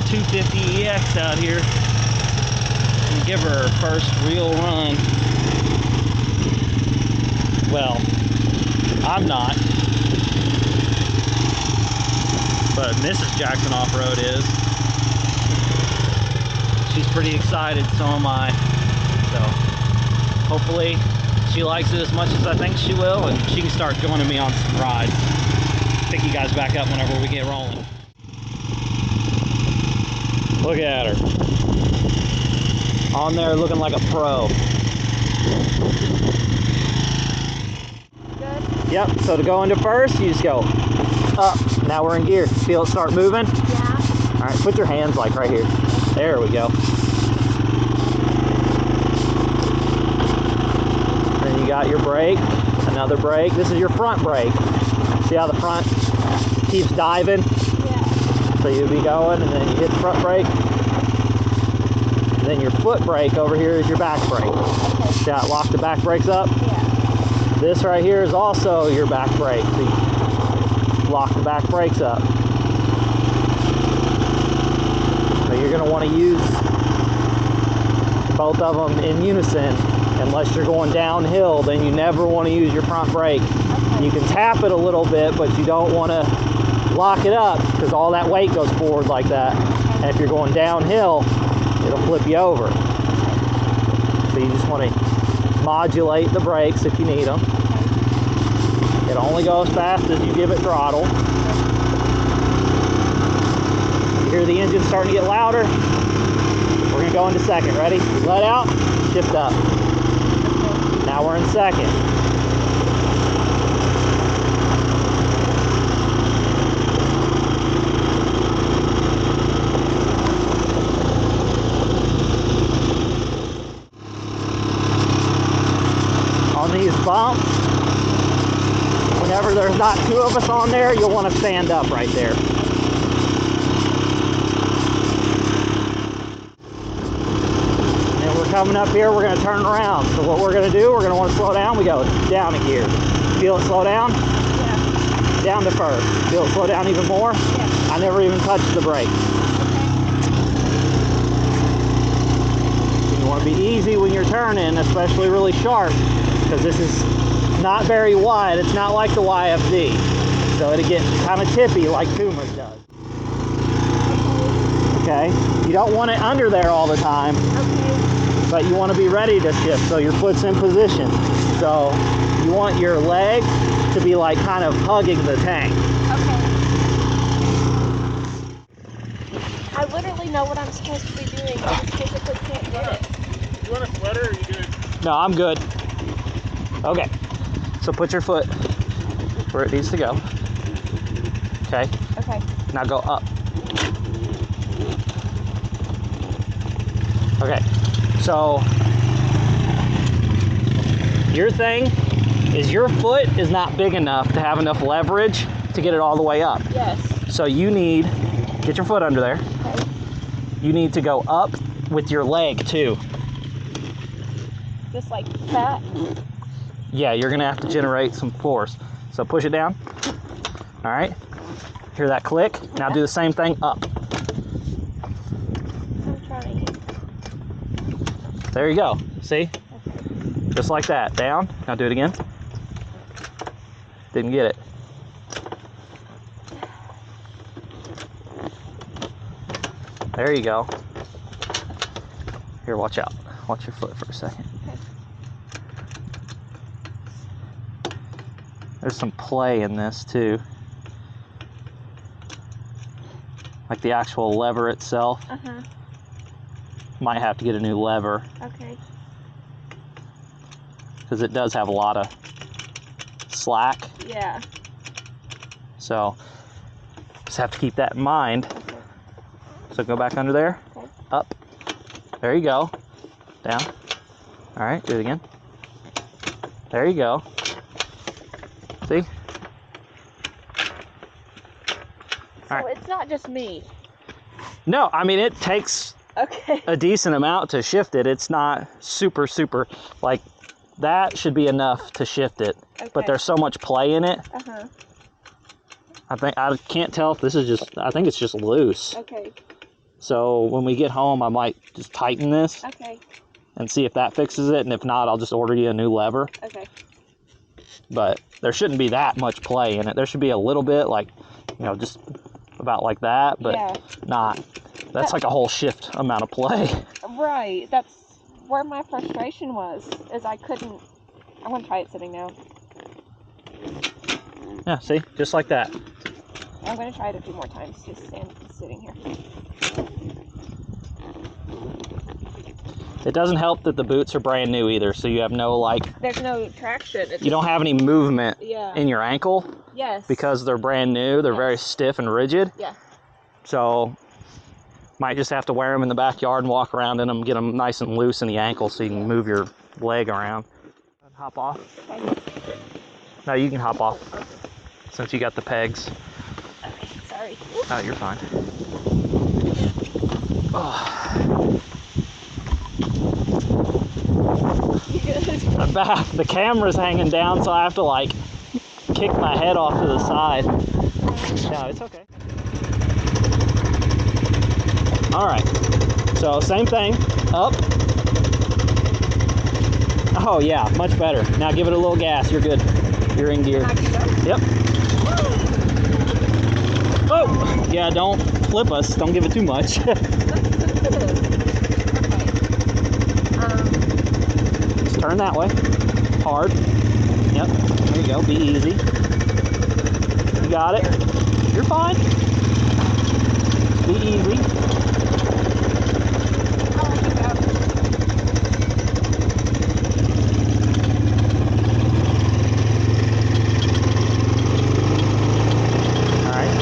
250 EX out here and give her her first real run. Well, I'm not, but Mrs. Jackson Off-Road is. She's pretty excited, so am I. So hopefully she likes it as much as I think she will, and she can start joining me on some rides. Pick you guys back up whenever we get rolling. Look at her. On there looking like a pro. Good? Yep, so to go into first, you just go up. Now we're in gear. Feel it start moving? Yeah. All right, put your hands like right here. There we go. Then you got your brake, another brake. This is your front brake. See how the front keeps diving? Yeah. So you'll be going, and then you hit the front brake. And then your foot brake over here is your back brake. Okay. See how it locked the back brakes up? Yeah. This right here is also your back brake. So you lock the back brakes up. So you're going to want to use both of them in unison. Unless you're going downhill, then you never want to use your front brake. Okay. You can tap it a little bit, but you don't want to lock it up because all that weight goes forward like that. And if you're going downhill, it'll flip you over. So you just want to modulate the brakes if you need them. It only goes fast as you give it throttle. You hear the engine starting to get louder. We're going to go into second. Ready? Let out, shift up. Now we're in second. On these bumps, whenever there's not two of us on there, you'll want to stand up right there. And we're coming up here, we're going to turn around. So what we're going to do, we're going to want to slow down. We go down a gear. Feel it slow down? Yeah. Down to first. Feel it slow down even more? Yeah. I never even touched the brake. You want to be easy when you're turning, especially really sharp, because this is not very wide. It's not like the YFZ. So it'll get kind of tippy like Toomer's does. Okay? You don't want it under there all the time. Okay. But you want to be ready to shift so your foot's in position. So you want your leg to be like kind of hugging the tank. Okay. I literally know what I'm supposed to be doing. I just physically can't get it. You want a sweater or are you good? No, I'm good. Okay. So put your foot where it needs to go. Okay. Okay. Now go up. Okay. So your thing is your foot is not big enough to have enough leverage to get it all the way up. Yes. So you need, get your foot under there. Okay. You need to go up with your leg too. Just like that. Yeah, you're gonna have to generate some force. So push it down. All right. Hear that click? Now do the same thing up. I'm trying. There you go. See? Okay. Just like that. Down. Now do it again. Didn't get it. There you go. Here, watch out. Watch your foot for a second. Okay. There's some play in this too. Like the actual lever itself. Uh-huh. Might have to get a new lever Okay. because it does have a lot of slack. Yeah. So just have to keep that in mind. Okay. So go back under there. Okay. Up. There you go. Down. All right, do it again. There you go. See? So All right. it's not just me. No, I mean, it takes Okay. a decent amount to shift it. It's not super, like that should be enough to shift it. Okay. But there's so much play in it. Uh-huh. I can't tell if this is just, I think it's just loose. Okay. So when we get home, I might just tighten this Okay. and see if that fixes it. And if not, I'll just order you a new lever. Okay. But there shouldn't be that much play in it. There should be a little bit, like, you know, just about like that, but Yeah. not. That's like a whole shift amount of play. Right. That's where my frustration was, is I couldn't. I'm gonna try it sitting now. Yeah, see? Just like that. I'm gonna try it a few more times, just sitting here. It doesn't help that the boots are brand new either, so you have no, like, There's no traction. you don't have any movement Yeah. in your ankle. Yes. Because they're brand new. They're very Yes. stiff and rigid. Yeah. So might just have to wear them in the backyard and walk around in them, get them nice and loose in the ankle so you can move your leg around. Hop off. Okay. No, you can hop off since you got the pegs. Okay. Sorry. Oh, you're fine. Oh. You good? The camera's hanging down, so I have to like kick my head off to the side. No, it's okay. All right. So same thing. Up. Oh yeah, much better. Now give it a little gas. You're good. You're in gear. Yep. Oh, yeah, don't flip us. Don't give it too much. Okay. Just turn that way. Hard. Yep. There you go. Be easy. You got it. You're fine. Be easy.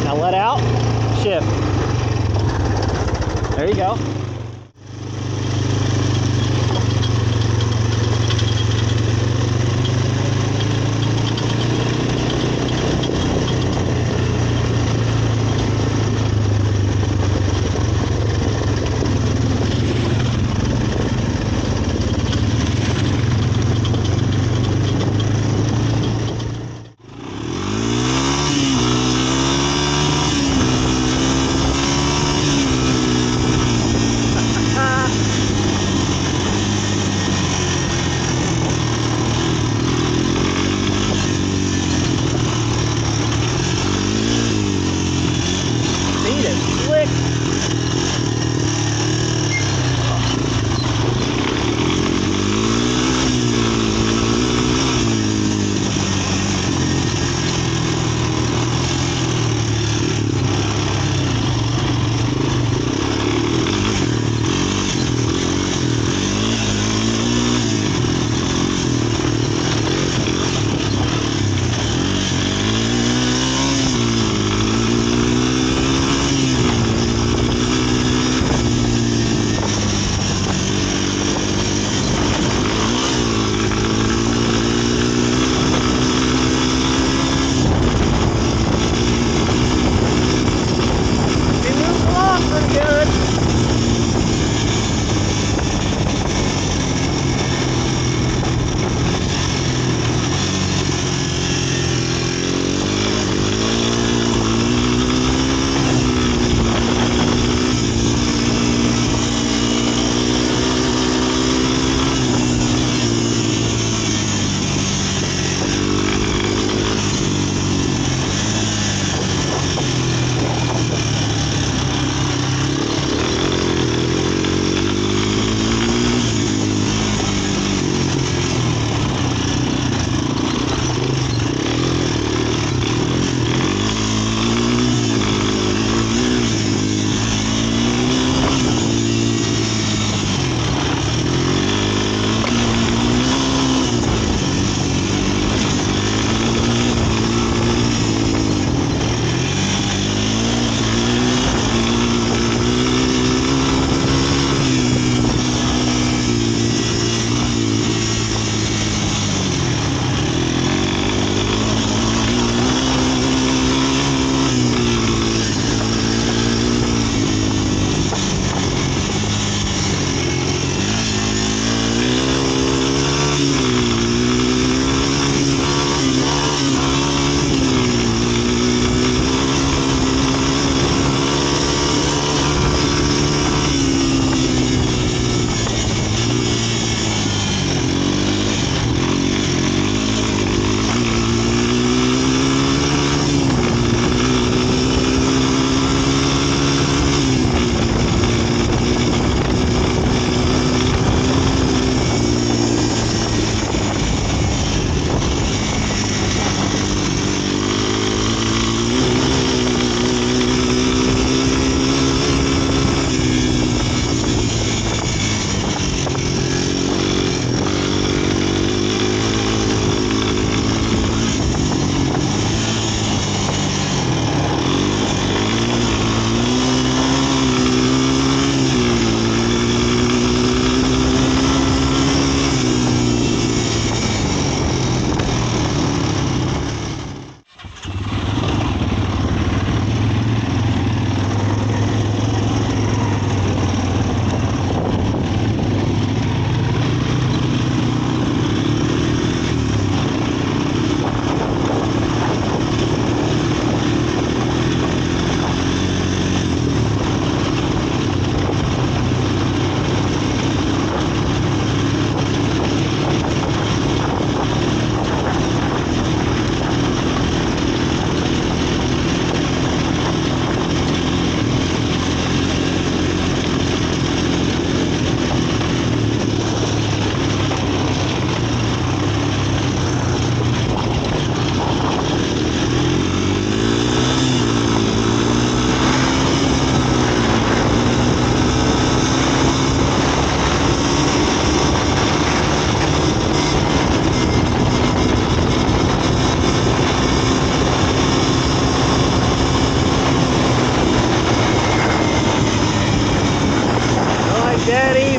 Now let out, shift. There you go.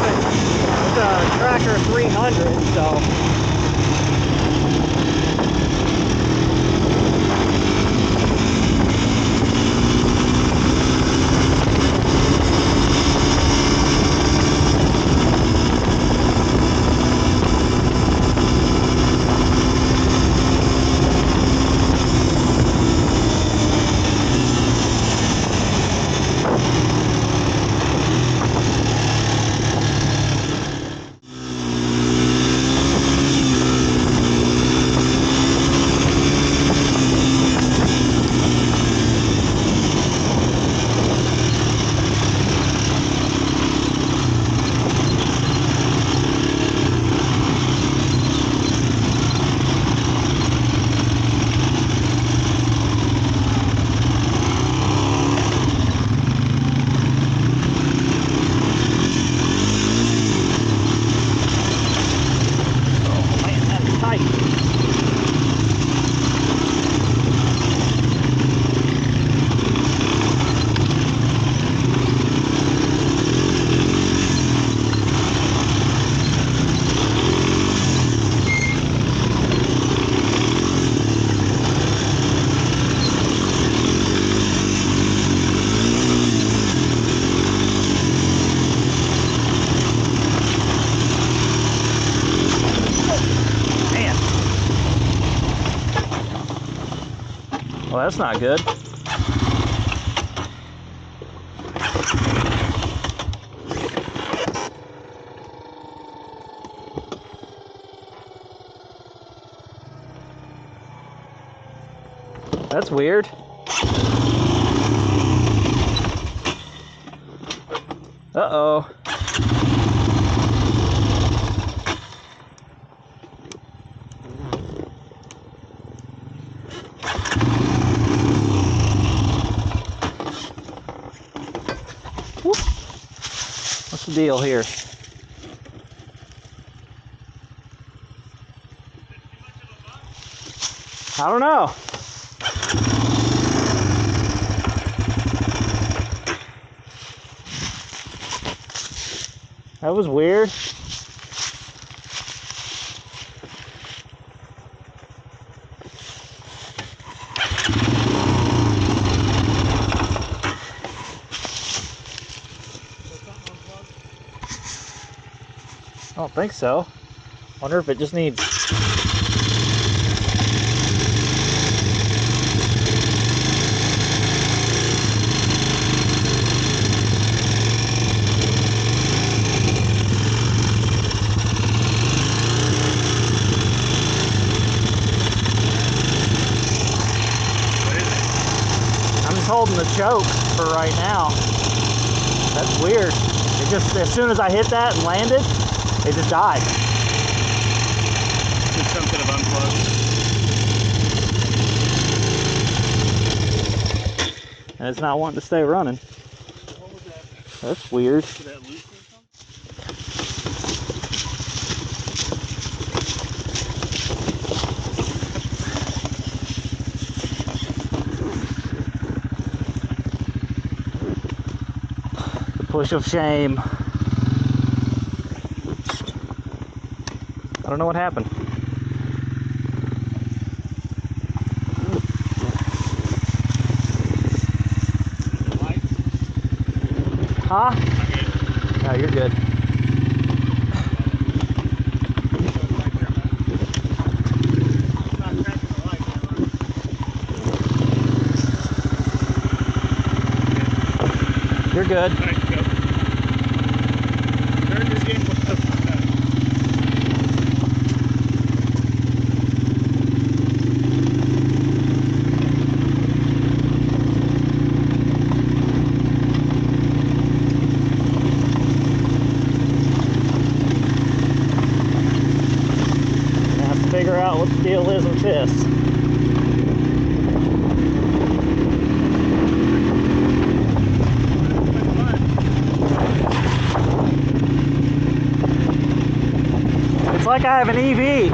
even, it's a Tracker 300, so. Well, that's not good. That's weird. Uh-oh. What's the deal here? I don't know. That was weird. I don't think so. Wonder if it just needs... I'm just holding the choke for right now. That's weird. It just, as soon as I hit that and landed, it just died. Did something have unplugged. And it's not wanting to stay running. What was that? That's weird. Did that loose or something? The push of shame. I don't know what happened. Huh? No, you're good. You're good. All right, go. Turn your vehicle. I have to figure out what the deal is with this. It's like I have an EV.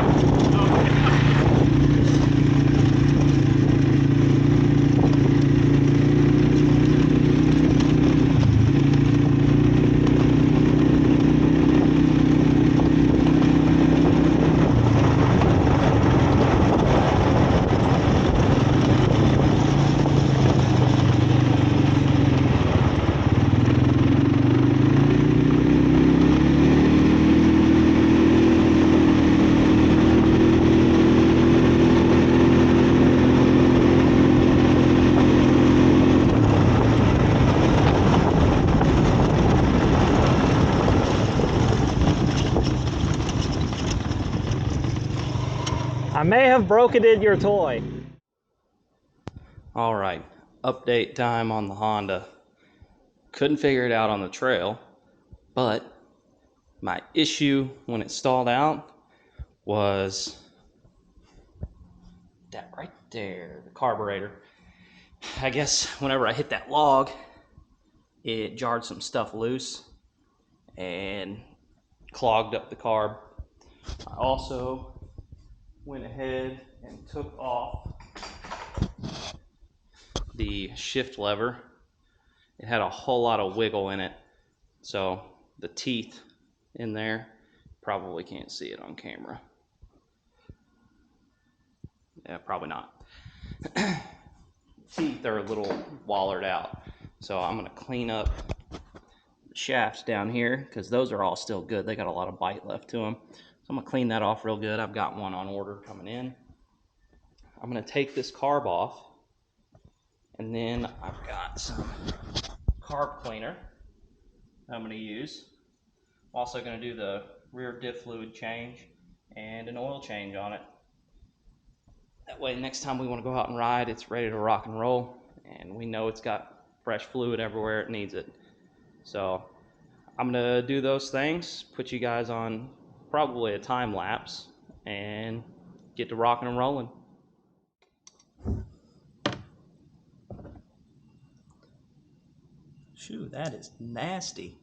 I may have broken in your toy. All right, update time on the Honda. Couldn't figure it out on the trail, but my issue when it stalled out was that right there, the carburetor. I guess whenever I hit that log, it jarred some stuff loose and clogged up the carb. I also went ahead and took off the shift lever. It had a whole lot of wiggle in it, so the teeth in there, probably can't see it on camera. Yeah, probably not. Teeth are a little wallered out, so I'm gonna clean up the shafts down here because those are all still good. They got a lot of bite left to them, so I'm gonna clean that off real good. I've got one on order coming in. I'm gonna take this carb off, and then I've got some carb cleaner I'm gonna use. I'm also gonna do the rear diff fluid change and an oil change on it. That way next time we want to go out and ride, it's ready to rock and roll, and we know it's got fresh fluid everywhere it needs it. So I'm gonna do those things, put you guys on probably a time lapse, and get to rocking and rolling. Shoo, that is nasty.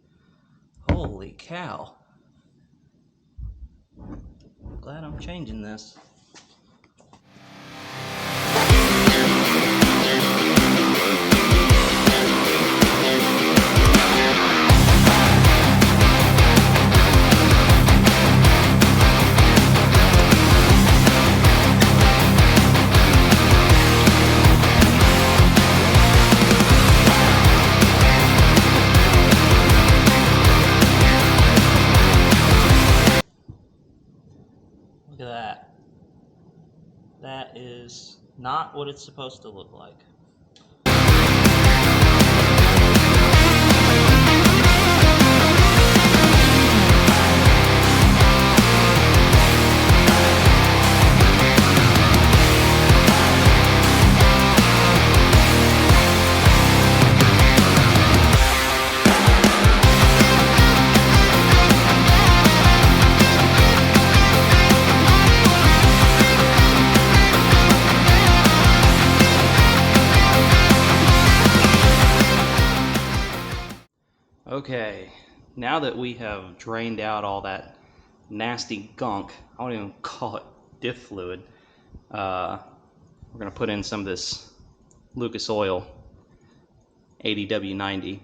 Holy cow. Glad I'm changing this. Look at that. That is not what it's supposed to look like. Okay, now that we have drained out all that nasty gunk, I won't even call it diff fluid, we're going to put in some of this Lucas Oil 80W90.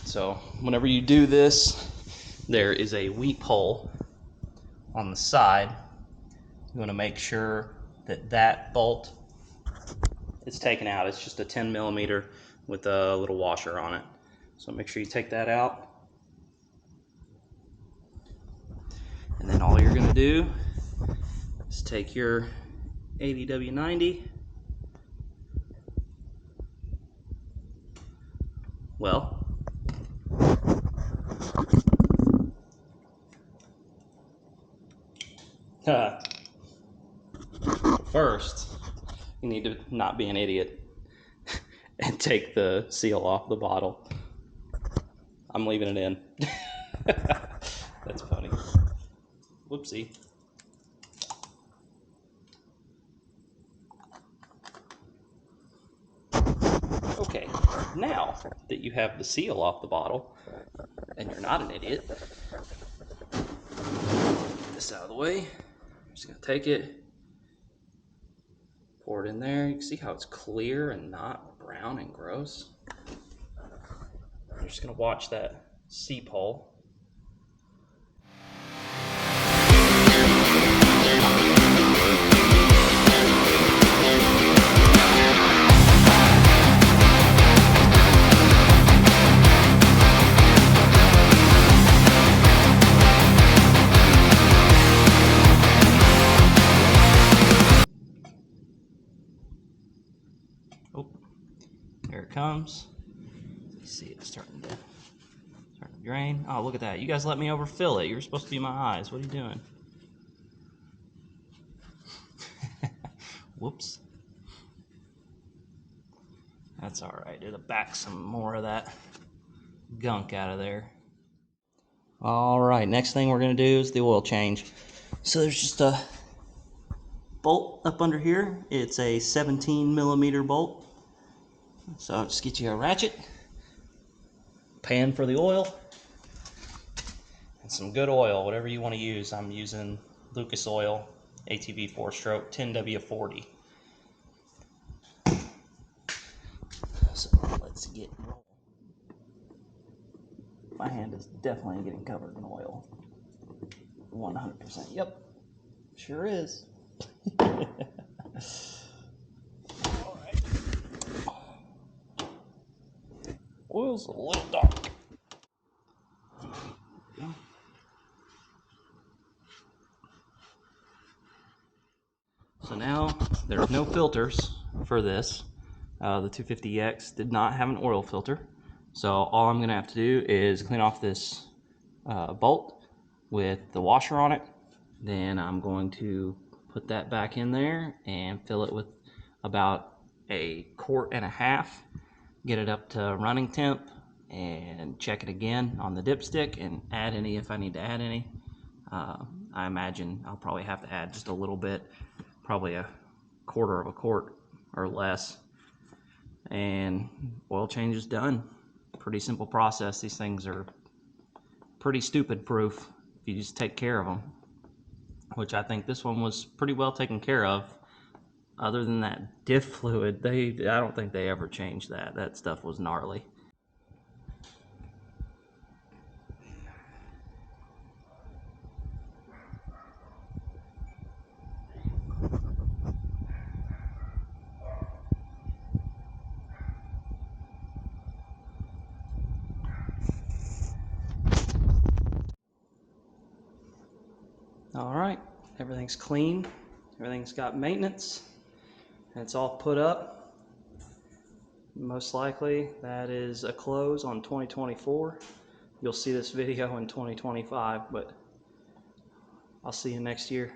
So whenever you do this, there is a weep hole on the side. You want to make sure that that bolt is taken out. It's just a 10 millimeter with a little washer on it. So make sure you take that out. And then all you're gonna do is take your 80W90. Well, first, you need to not be an idiot and take the seal off the bottle. I'm leaving it in. That's funny. Whoopsie. Okay, now that you have the seal off the bottle and you're not an idiot, get this out of the way. I'm just gonna take it, pour it in there. You can see how it's clear and not brown and gross. I'm just gonna watch that seep hole. Oh, there it comes. You see it starting to drain. Oh, look at that. You guys let me overfill it. You're supposed to be my eyes. What are you doing? Whoops. That's all right. It'll back some more of that gunk out of there. All right, next thing we're going to do is the oil change. So there's just a bolt up under here. It's a 17mm bolt. So I'll just get you a ratchet, pan for the oil, and some good oil, whatever you want to use. I'm using Lucas Oil ATV 4-stroke 10W40. So let's get rolling. My hand is definitely getting covered in oil. 100%. Yep, sure is. All right. Oil's a little dark. So now there's no filters for this. The 250X did not have an oil filter. So all I'm gonna have to do is clean off this bolt with the washer on it. Then I'm going to put that back in there and fill it with about 1.5 quarts, get it up to running temp, and check it again on the dipstick and add any if I need to add any. I imagine I'll probably have to add just a little bit, probably 1/4 quart or less. And oil change is done. Pretty simple process. These things are pretty stupid proof if you just take care of them, which I think this one was pretty well taken care of. Other than that diff fluid, I don't think they ever changed that. That stuff was gnarly. All right, everything's clean. Everything's got maintenance. And it's all put up. Most likely that is a close on 2024. You'll see this video in 2025, but I'll see you next year.